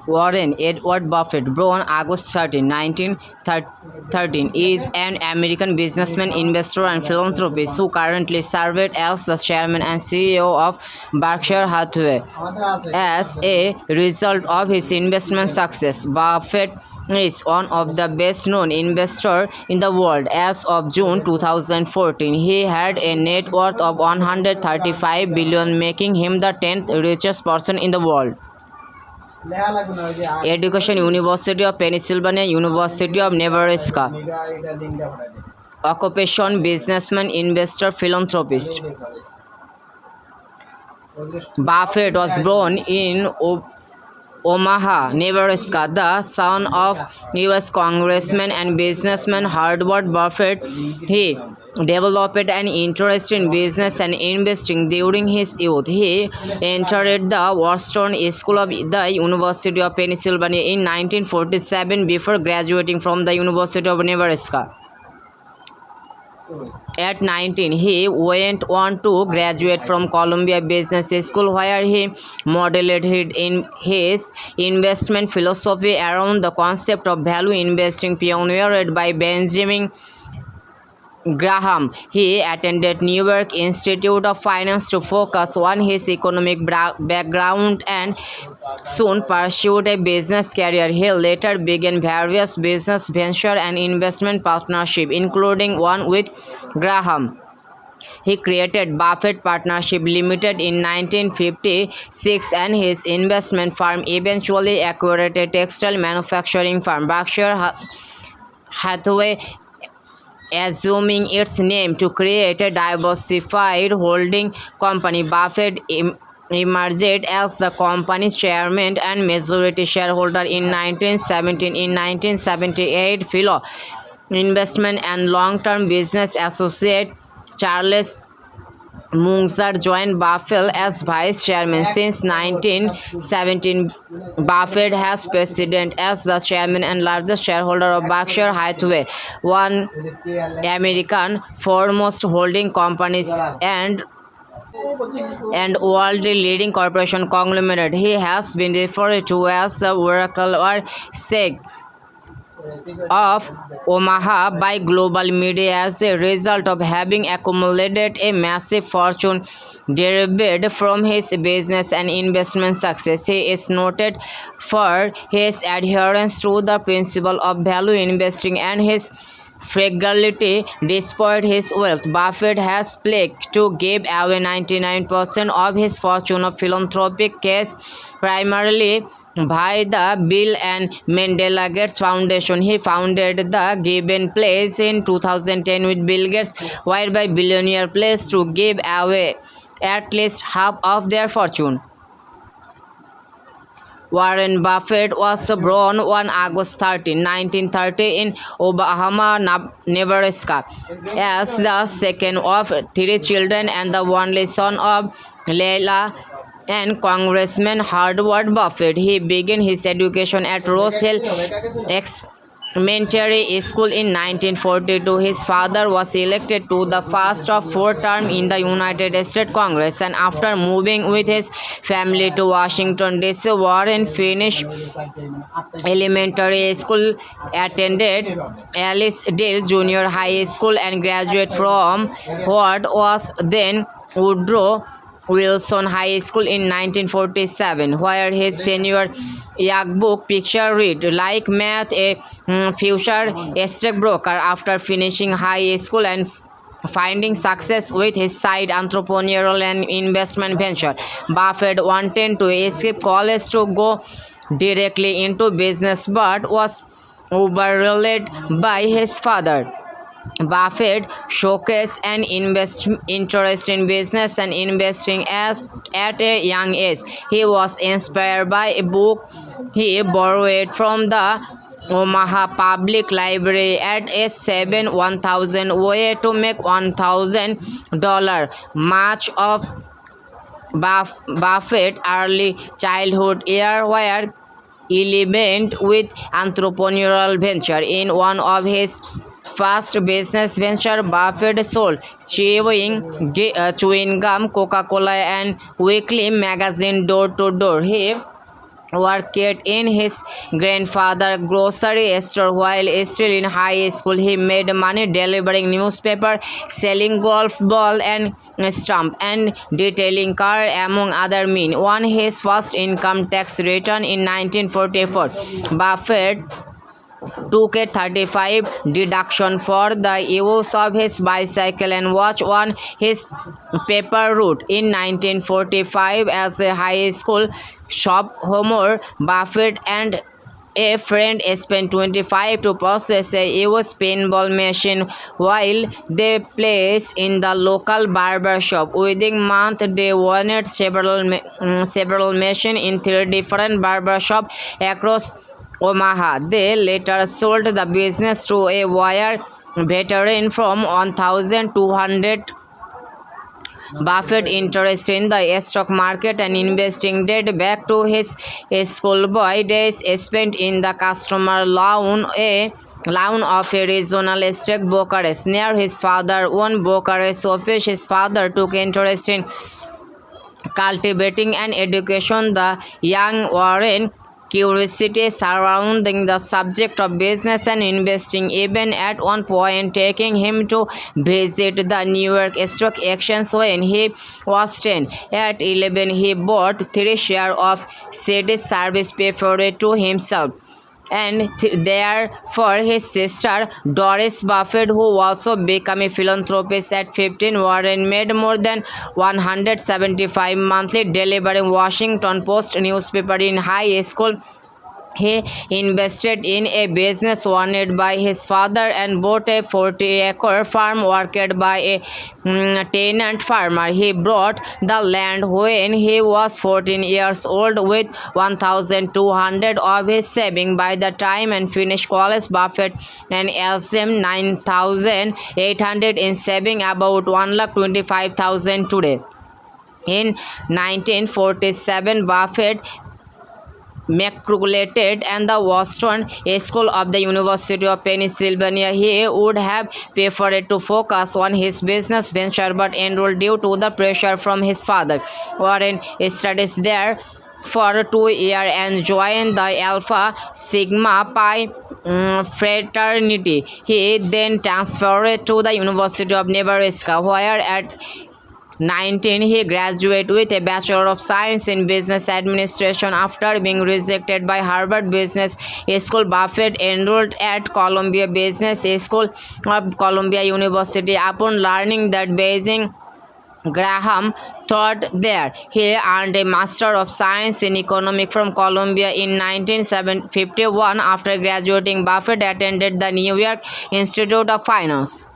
Warren Edward Buffett, born August 13, 1913, is an American businessman, investor, and philanthropist who currently serves as the chairman and CEO of Berkshire Hathaway. As a result of his investment success, Buffett is one of the best-known investors in the world. As of June 2014, he had a net worth of 135 billion, making him the 10th richest person in the world. Education: University of Pennsylvania, University of Nebraska. Occupation: businessman, investor, philanthropist. Buffett was born in Omaha, Nebraska, the son of U.S. Congressman and businessman Howard Buffett. He developed an interest in business and investing during his youth. He entered the Wharton School of the University of Pennsylvania in 1947 before graduating from the University of Nebraska. At 19, he went on to graduate from Columbia Business School, where he modeled his investment philosophy around the concept of value investing pioneered by Benjamin Graham. He attended New York Institute of Finance to focus on his economic background and soon pursued a business career. He later began various business ventures and investment partnerships, including one with Graham. He created Buffett Partnership Limited in 1956, and his investment firm eventually acquired a textile manufacturing firm, Berkshire Hathaway, assuming its name to create a diversified holding company. Buffett emerged as the company's chairman and majority shareholder in 1917. In 1978, fellow investment and long-term business associate Charles Munger joined Buffett as vice chairman. Since 1917, Buffett has presided as the chairman and largest shareholder of Berkshire Hathaway, one American foremost holding companies and world leading corporation conglomerate. He has been referred to as the Oracle or Sheikh of Omaha by global media as a result of having accumulated a massive fortune derived from his business and investment success. He is noted for his adherence to the principle of value investing and his frugality despite his wealth. Buffett has pledged to give away 99% of his fortune of philanthropic cause, primarily by the Bill and Melinda Gates Foundation. He founded the Given Pledge in 2010 with Bill Gates, whereby billionaires pledged to give away at least half of their fortune. Warren Buffett was born on August 13, 1930 in Omaha, Nebraska, as the second of three children and the only son of Leila and Congressman Howard Buffett. He began his education at Rose Hill Elementary School in 1942. His father was elected to the first of four terms in the United States Congress, and after moving with his family to Washington, D.C., Warren finished elementary school, attended Alice Dale Junior High School, and graduated from what was then Woodrow Wilson High School in 1947, where his senior yearbook picture read, "Like math, a future stockbroker." After finishing high school and finding success with his side entrepreneurial and investment venture, Buffett wanted to escape college to go directly into business, but was overruled by his father. Buffett showcased an interest in business and investing at a young age. He was inspired by a book he borrowed from the Omaha Public Library at age 7, 1,000 way to make $1,000. Much of Buffett's early childhood years were illuminated with entrepreneurial venture. In one of his first business venture, Buffett sold chewing gum, Coca-Cola, and weekly magazine door to door. He worked in his grandfather's grocery store. While still in high school, he made money delivering newspaper, selling golf ball and stamp, and detailing car, among other means. On his first income tax return in 1944, Buffett took a 35 deduction for the use of his bicycle and watch on his paper route. In 1945, as a high school sophomore, Buffett and a friend spent 25 to purchase a used pinball machine while they placed in the local barber shop. Within month, they wanted several machines in 3 different barber shops across Omaha. They later sold the business to a wire veteran from 1200. Buffett interest in the stock market and investing date back to his schoolboy days spent in the customer lawn of a regional stockbroker's near his father's own brokerage office. His father took interest in cultivating and education the young Warren curiosity surrounding the subject of business and investing, even at one point taking him to visit the New York Stock Exchange when he was 10. At 11, he bought 3 shares of Citi's service preferred to himself and there for his sister Doris Buffett, who also became a philanthropist. At 15, Warren made more than 175 monthly delivering Washington Post newspaper. In high school, he invested in a business owned by his father and bought a 40-acre farm worked by a tenant farmer. He bought the land when he was 14 years old with 1,200 of his savings. By the time and finished college, Buffett and assumed 9,800 in savings, about 1,25,000 today. In 1947, Buffett matriculated and the Western School of the University of Pennsylvania. He would have preferred to focus on his business venture but enrolled due to the pressure from his father. Warren studied there for 2 years and joined the Alpha Sigma Pi fraternity. He then transferred to the University of Nebraska, where at 19, he graduated with a Bachelor of Science in Business Administration. After being rejected by Harvard Business School, Buffett enrolled at Columbia Business School of Columbia University. Upon learning that Beijing Graham taught there, he earned a Master of Science in Economics from Columbia. In 1951, after graduating, Buffett attended the New York Institute of Finance.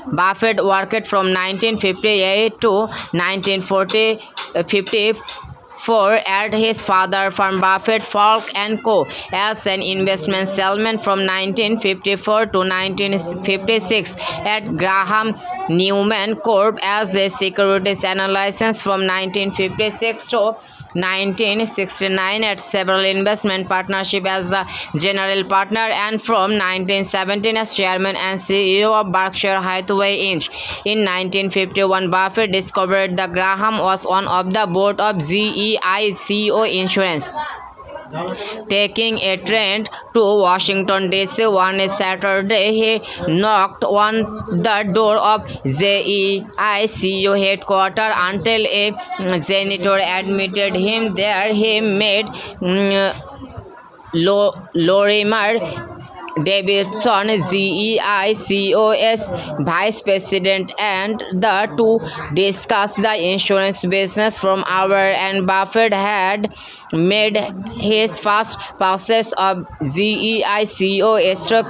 Buffett worked from 1958 to 1954 at his father's firm Buffett, Falk & Co. as an investment salesman from 1954 to 1956, at Graham Newman Corp. as a securities analyst from 1956 to 1969, at several investment partnerships as the general partner, and from 1917 as chairman and CEO of Berkshire Hathaway Inc. In 1951, Buffett discovered that Graham was on of the board of GEICO Insurance. Taking a train to Washington, D.C. one Saturday, he knocked on the door of GEICO headquarters until a janitor admitted him. There he met Lorimer Davidson, GEICO's vice president, and the two discussed the insurance business from hour, and Buffett had made his first purchase of GEICO stock.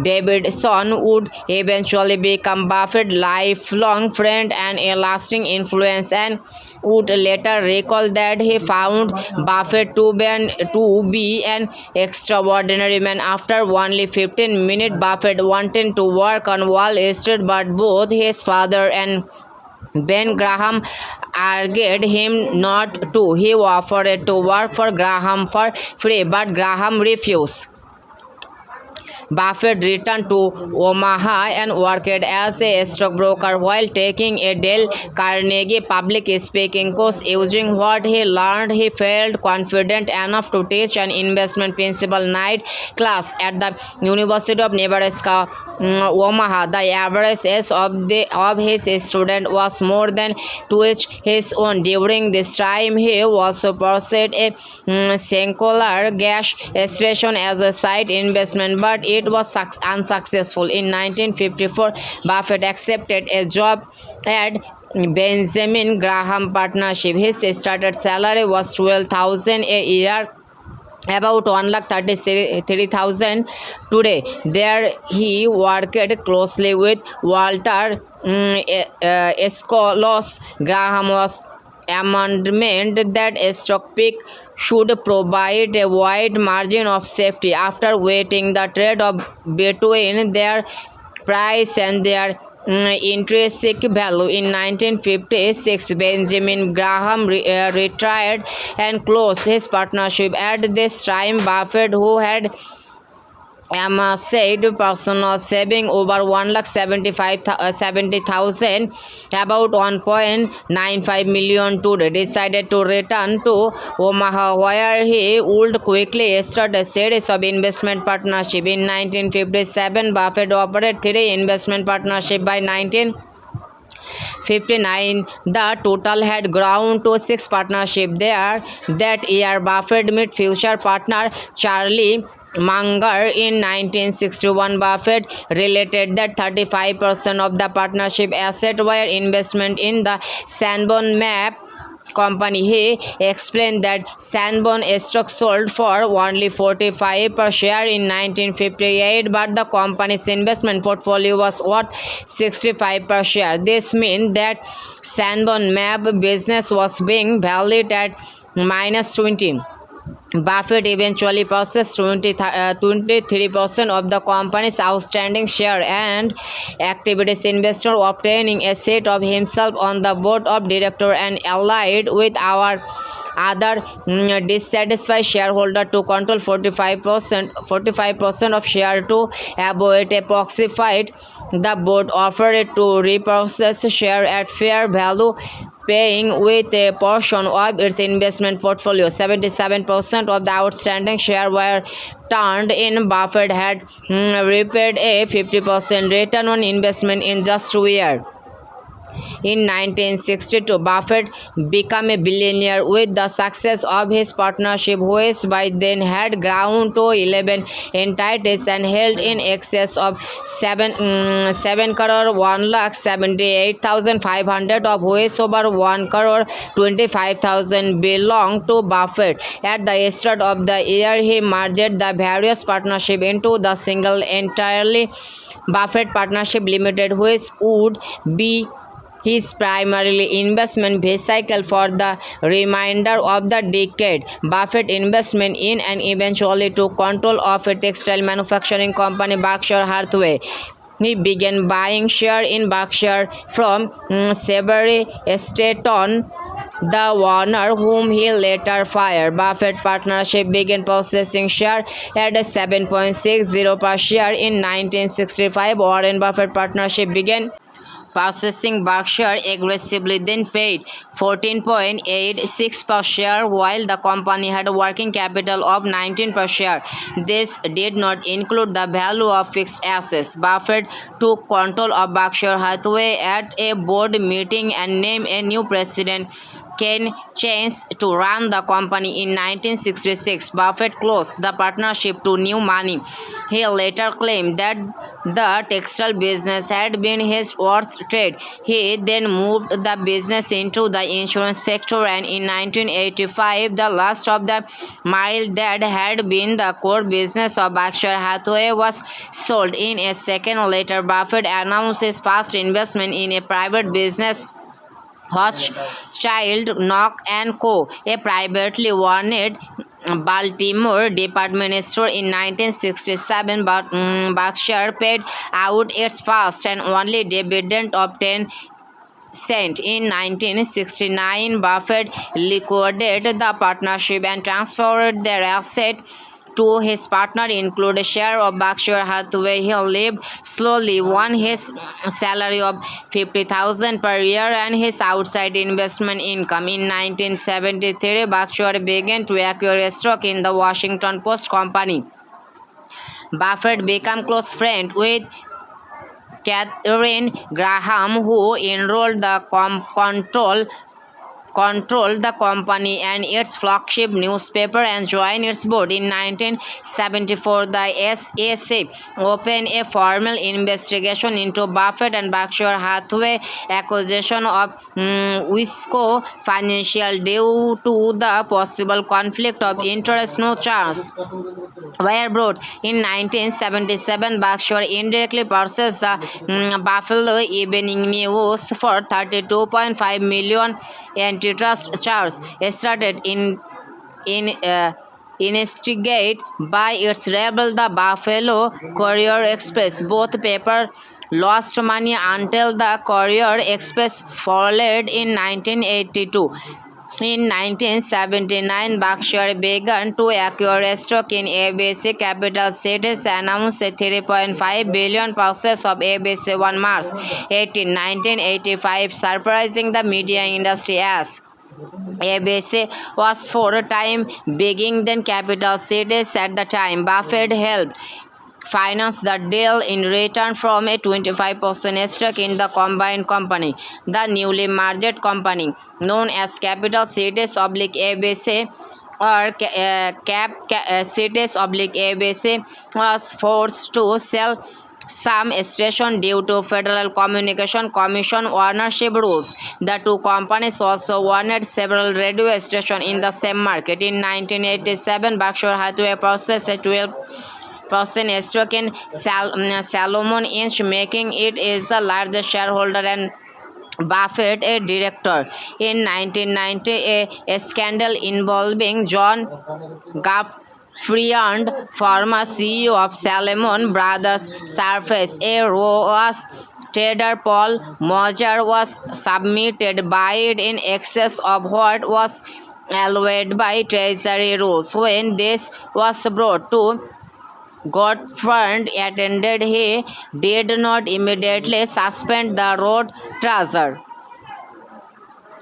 Davidson would eventually become Buffett's lifelong friend and a lasting influence, and would later recall that he found Buffett to be an extraordinary man. After only 15 minutes, Buffett wanted to work on Wall Street, but both his father and Ben Graham urged him not to. He offered to work for Graham for free, but Graham refused. Buffett returned to Omaha and worked as a stockbroker while taking a Dale Carnegie public speaking course. Using what he learned, he felt confident enough to teach an investment principle night class at the University of Nebraska, Omaha. The average age of his student was more than twice his own. During this time, he also pursued a singular gas station as a side investment, but it was unsuccessful. In 1954, Buffett accepted a job at Benjamin Graham Partnership. His started salary was $12,000 a year, about 1,33,000 today. There he worked closely with Walter Escolos. Graham was amendment that a stock pick should provide a wide margin of safety after weighting the trade-off between their price and their intrinsic value. In 1956, Benjamin Graham retired and closed his partnership. At this time, Buffett, who had said personal saving over 1,70,000, about 1.95 million today, decided to return to Omaha, where he would quickly start a series of investment partnerships. In 1957, Buffett operated 3 investment partnerships. By 1959, the total had grown to 6 partnerships. There, that year, Buffett met future partner Charlie Munger. In 1961, Buffett related that 35% of the partnership asset were investment in the Sanborn Map Company. He explained that Sanborn stock sold for only 45 per share in 1958, but the company's investment portfolio was worth 65 per share. This means that Sanborn Map business was being valued at minus 20. Buffett eventually purchased 23% of the company's outstanding share and activities investor, obtaining a seat of himself on the board of directors and allied with our other dissatisfied shareholder to control 45% of share. To avoid a proxy fight, the board offered to repurchase share at fair value, paying with a portion of its investment portfolio. 77% of the outstanding share were turned in. Buffett had repaid a 50% return on investment in just 2 years. In 1962, Buffett became a billionaire with the success of his partnership, which by then had grown to 11 entities and held in excess of 7 crore 1,78,500, of which over 1 crore 25,000 belonged to Buffett. At the start of the year, he merged the various partnerships into the single entirely Buffett Partnership Limited, which would be his primary investment vehicle for the remainder of the decade. Buffett investment in and eventually took control of a textile manufacturing company, Berkshire Hathaway. He began buying shares in Berkshire from Severy Staton, the owner whom he later fired. Buffett Partnership began possessing shares at $7.60 per share in 1965. Warren Buffett Partnership began purchasing Berkshire aggressively, then paid $14.86 per share, while the company had a working capital of $19 per share. This did not include the value of fixed assets. Buffett took control of Berkshire Hathaway at a board meeting and named a new president, Ken Chains, to run the company. In 1966, Buffett closed the partnership to new money. He later claimed that the textile business had been his worst trade. He then moved the business into the insurance sector, and in 1985, the last of the mile that had been the core business of Berkshire Hathaway was sold. In a second later, Buffett announced his first investment in a private business, Rothschild Knock and Co., a privately owned Baltimore department store. In 1967, Berkshire paid out its first and only dividend of 10 cents. In 1969, Buffett liquidated the partnership and transferred their asset to his partner include a share of Berkshire Hathaway. He lived slowly, won his salary of $50,000 per year and his outside investment income. In 1973, Berkshire began to acquire a stock in the Washington Post Company. Buffett became close friend with Catherine Graham, who enrolled the controlled the company and its flagship newspaper and joined its board. In 1974, the SEC opened a formal investigation into Buffett and Berkshire Hathaway acquisition of Wisco Financial due to the possible conflict of interest. No charges were brought. In 1977, Berkshire indirectly purchased the Buffalo Evening News for $32.5 million. Antitrust charges started instigate by its rival, the Buffalo Courier Express. Both papers lost money until the Courier Express folded in 1982. In 1979, Berkshire began to acquire a stock in ABC Capital Cities, announced a $3.5 billion purchase of ABC on March 18, 1985, surprising the media industry as ABC was 4 times bigger than Capital Cities at the time. Buffett helped finance the deal in return from a 25% stake in the combined company. The newly merged company, known as Capital Cities ABC or Cities ABC, was forced to sell some station due to Federal Communication Commission ownership rules. The two companies also owned several radio stations in the same market. In 1987, Berkshire Hathaway purchased a 12% stake in Salomon Inc., making it is the largest shareholder and Buffett a director. In 1990, a scandal involving John Gaffiand, former CEO of Salomon Brothers, surfaced. A Ross trader Paul Moser was submitted bid in excess of what was allowed by Treasury rules. When this was brought to Godfrey attended, he did not immediately suspend the road treasurer.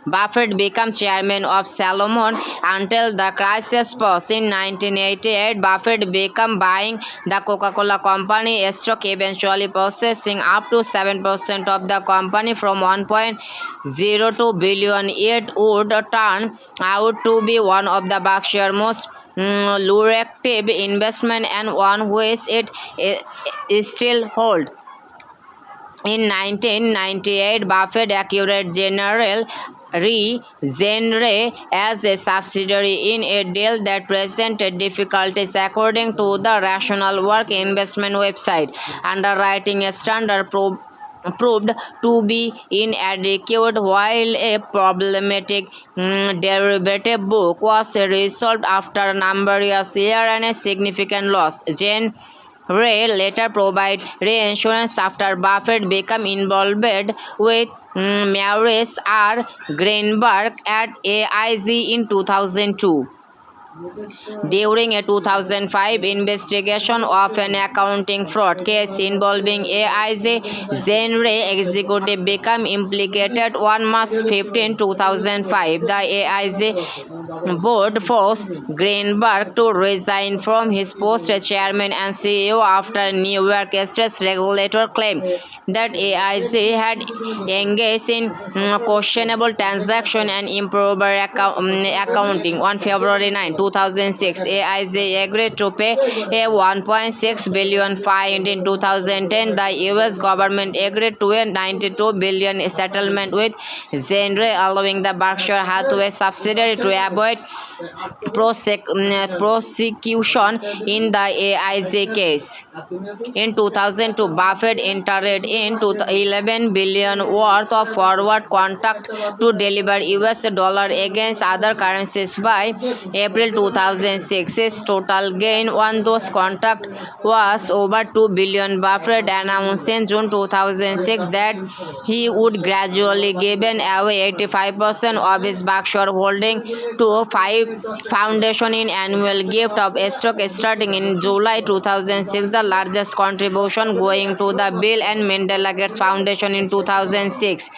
Buffett became chairman of Salomon until the crisis paused. In 1988, Buffett began buying the Coca-Cola Company stock, eventually possessing up to 7% of the company from $1.02 billion. It would turn out to be one of the Berkshire's most lucrative investment and one which it still holds. In 1998, Buffett acquired General Genre as a subsidiary in a deal that presented difficulties according to the Rational Work investment website. Underwriting standard proved to be inadequate, while a problematic derivative book was resolved after numerous years and a significant loss. Ray later provided reinsurance after Buffett became involved with Maurice R. Greenberg at AIG in 2002. During a 2005 investigation of an accounting fraud case involving AIG, Genre executive became implicated on March 15, 2005. The AIG board forced Greenberg to resign from his post as chairman and CEO after New York State regulator claimed that AIG had engaged in questionable transaction and improper accounting. On February 9, 2006, AIG agreed to pay a $1.6 billion fine. In 2010, the U.S. government agreed to a $92 billion settlement with Genre, allowing the Berkshire Hathaway subsidiary to avoid prosecution in the AIG case. In 2002, Buffett entered into $11 billion worth of forward contract to deliver US dollar against other currencies by April 2006. His total gain on those contracts was over 2 billion. Buffett announced in June 2006 that he would gradually give away 85% of his Berkshire holding to five foundation in annual gift of stock starting in July 2006. The largest contribution going to the Bill and Melinda Gates Foundation in 2006.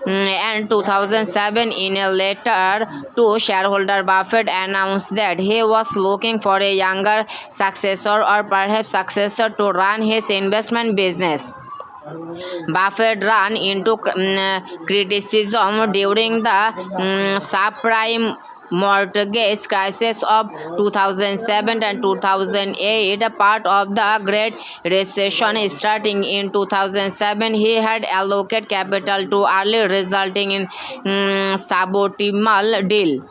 And 2007. In a letter to shareholder, Buffett announced that he was looking for a younger successor or perhaps successor to run his investment business. Buffett ran into criticism during the subprime mortgage crisis of 2007 and 2008, part of the Great Recession. Starting in 2007, he had allocated capital too early, resulting in suboptimal deal.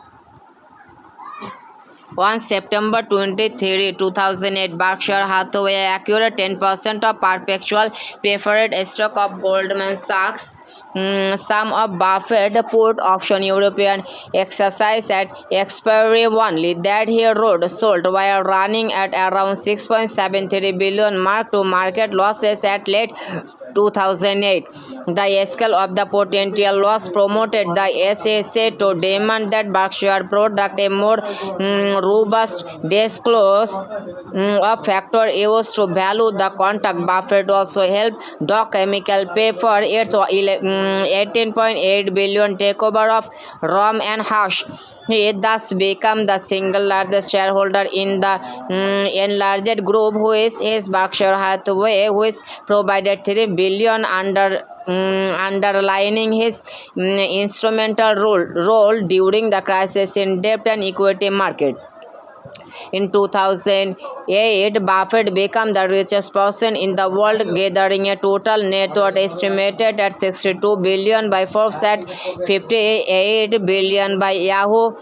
On September 23, 2008, Berkshire Hathaway acquired 10% of perpetual preferred stock of Goldman Sachs. Some of Buffett put option European exercise at expiry only that he wrote sold while running at around 6.73 billion mark-to-market losses at late 2008. The scale of the potential loss promoted the SSA to demand that Berkshire product a more robust disclose of factor used to value the contract. Buffett also helped Dow Chemical pay for its 18.8 billion takeover of Rom and Hush. He thus became the single largest shareholder in the enlarged group, who is Berkshire Hathaway, who is provided 3 billion underlining his instrumental role during the crisis in debt and equity market. In 2008, Buffett became the richest person in the world, gathering a total net worth estimated at 62 billion by Forbes at 58 billion by Yahoo,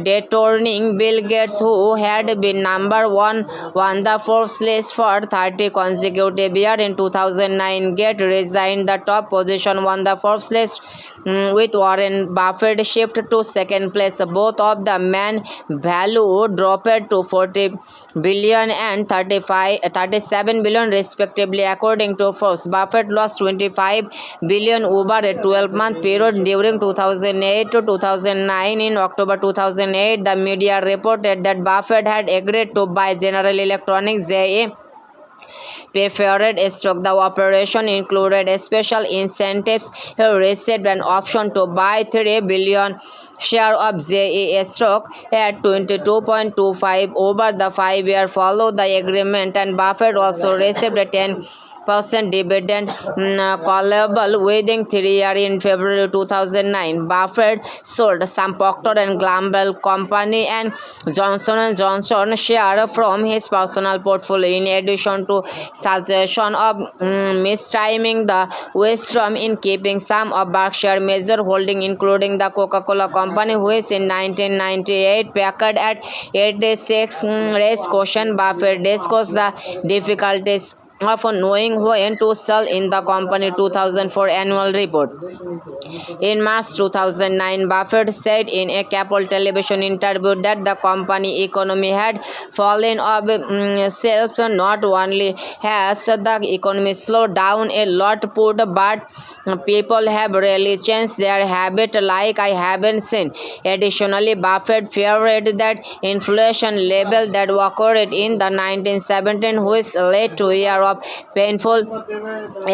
dethroning Bill Gates, who had been number one on the Forbes list for 30 consecutive years. In 2009, Gates resigned the top position on the Forbes list, with Warren Buffett shifted to second place. Both of the men value dropped to 40 billion and 37 billion respectively, according to Forbes. Buffett lost 25 billion over a 12-month period during 2008 to 2009. In October 2008, the media reported that Buffett had agreed to buy General Electronics JA preferred stock. The operation included special incentives. He received an option to buy 3 billion share of JA stock at 22.25 over the 5 years followed the agreement, and Buffett also received a 10% dividend callable within 3 years. In February 2009, Buffett sold some Procter & Gamble Company and Johnson & Johnson share from his personal portfolio. In addition to suggestion of mistiming the wisdom in keeping some of Berkshire major holding, including the Coca-Cola Company, which in 1998 Packard at 86 raised question, Buffett discussed the difficulties of knowing when to sell in the company 2004 annual report. In March 2009, Buffett said in a cable television interview that the company economy had fallen off shelves. Not only has the economy slowed down a lot, but people have really changed their habit like I haven't seen. Additionally, Buffett feared that inflation level that occurred in the 1970s, which led to a year of painful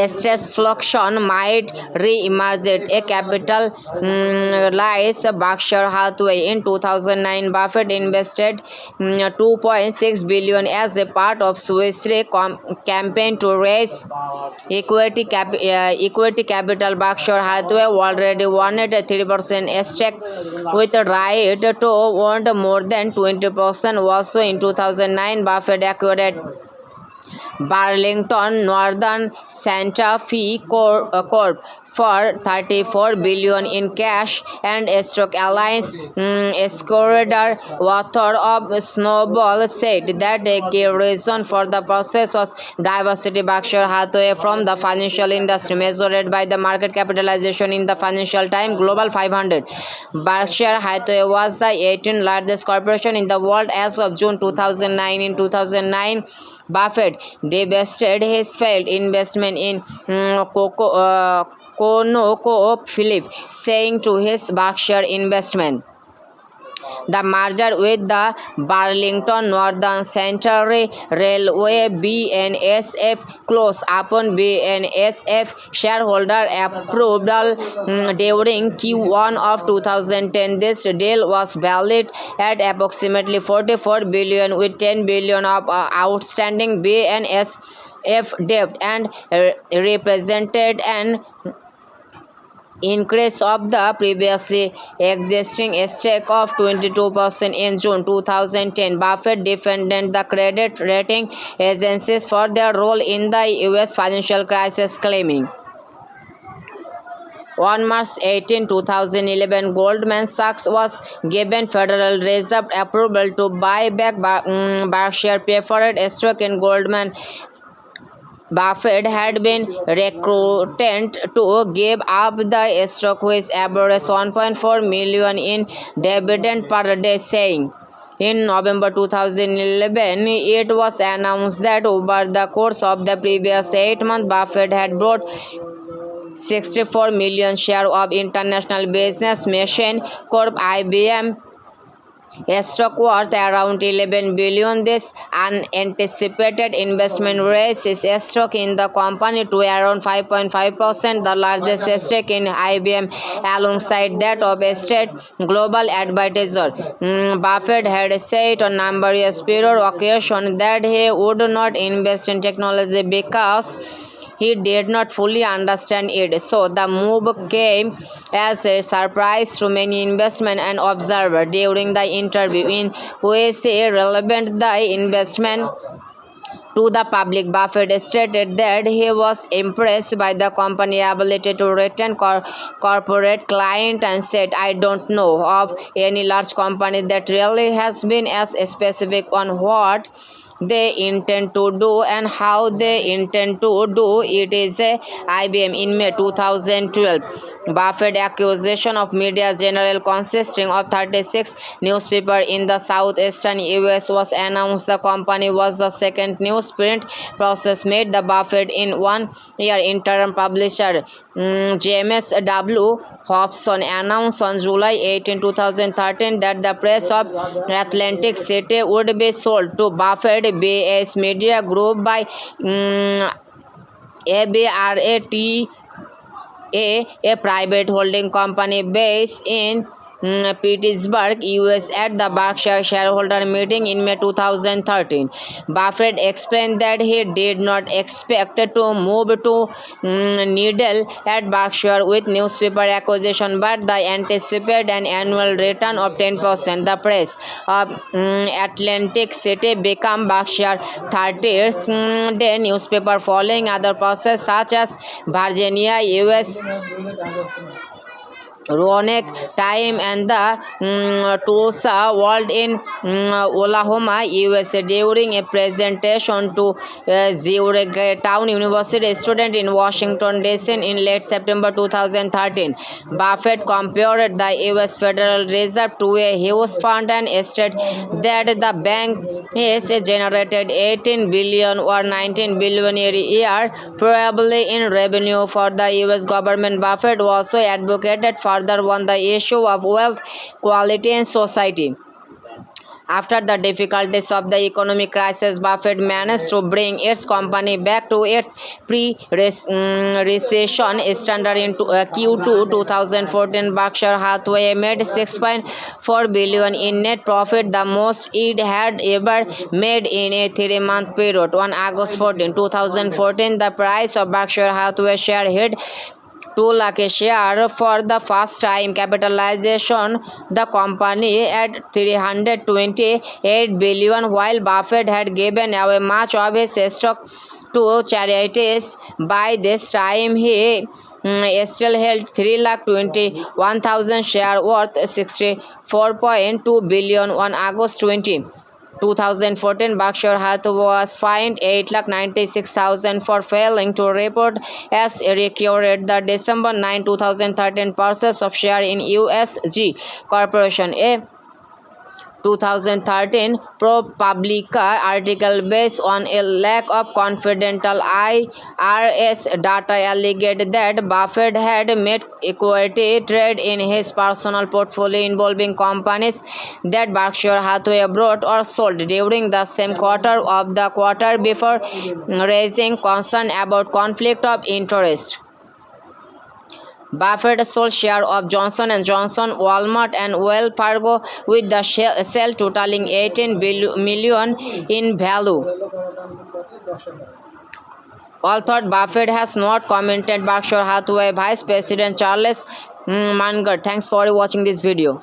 stress fluctuation, might re-emerge. A capitalized Berkshire Hathaway. In 2009, Buffett invested 2.6 billion as a part of Swiss Re campaign to raise equity capital. Berkshire Hathaway already wanted a 3% stake with the right to own more than 20%. Also in 2009, Buffett acquired Burlington Northern Santa Fe Corp for 34 billion in cash, and Stock Alliance Scoredar, author of Snowball, said that a key reason for the process was diversity. Berkshire Hathaway from the financial industry, measured by the market capitalization in the Financial Times Global 500. Berkshire Hathaway was the 18th largest corporation in the world as of June 2009. In 2009, Buffett divested his failed investment in ConocoPhillips, saying to his Berkshire investment, the merger with the Burlington Northern Central Railway (BNSF) closed upon BNSF shareholder approval during Q1 of 2010. This deal was valued at approximately 44 billion, with 10 billion of outstanding BNSF debt, and represented an increase of the previously existing stake of 22% in June 2010. Buffett defended the credit rating agencies for their role in the U.S. financial crisis, claiming, on March 18, 2011, Goldman Sachs was given Federal Reserve approval to buy back Berkshire preferred stock in Goldman. Buffett had been reluctant to give up the stock, which averaged 1.4 million in dividend per day, saying, in November 2011, it was announced that over the course of the previous 8 months, Buffett had bought 64 million shares of International Business Machine Corp (IBM) stock worth around 11 billion. This unanticipated investment raises stock in the company to around 5.5%, the largest stake in IBM alongside that of State Global Advisor. Buffett had said on numerous prior occasions that he would not invest in technology because he did not fully understand it. So the move came as a surprise to many investment and observers. During the interview in which he relevant the investment to the public, Buffett stated that he was impressed by the company's ability to retain corporate clients and said, I don't know of any large company that really has been as specific on what they intend to do and how they intend to do it is IBM. In May 2012, Buffett acquisition of Media General, consisting of 36 newspapers in the southeastern US, was announced. The company was the second newsprint process made the Buffett in 1 year. Interim publisher James W. Hobson announced on July 18, 2013 that the press of Atlantic City would be sold to Buffett BS Media Group by ABRATA, a private holding company based in Pittsburgh, US. At the Berkshire shareholder meeting in May 2013, Buffett explained that he did not expect to move to needle at Berkshire with newspaper acquisition, but the anticipated an annual return of 10%. The press of Atlantic City became Berkshire 30th day newspaper following other processes such as Virginia, US, Roanoke Time, and the Tulsa World in Oklahoma, USA. During a presentation to Georgetown University students in Washington, D.C. in late September 2013, Buffett compared the U.S. Federal Reserve to a huge fund and stated that the bank has generated 18 billion or 19 billion a year, probably in revenue for the U.S. government. Buffett also advocated further on the issue of wealth quality in society. After the difficulties of the economic crisis, Buffett managed to bring its company back to its pre-recession standard in Q2 2014. Berkshire Hathaway made 6.4 billion in net profit, the most it had ever made in a 3-month period. On August 14, 2014, the price of Berkshire Hathaway share hit 2 lakh a share for the first time. Capitalization the company at 328 billion. While Buffett had given away much of his stock to charities, by this time he still held 3,21,000 shares worth 64.2 billion. On August 2014, Berkshire Hathaway was fined 8,96,000 for failing to report as recorded the December 9, 2013 purchase of share in USG Corporation. A 2013 ProPublica article based on a lack of confidential IRS data alleged that Buffett had made equity trade in his personal portfolio involving companies that Berkshire Hathaway bought or sold during the same quarter of the quarter before, raising concern about conflict of interest. Buffett sold shares of Johnson & Johnson, Walmart, and Wells Fargo, with the sale totaling $18 million in value. Although Buffett has not commented, Berkshire Hathaway Vice President Charles Munger. Thanks for watching this video.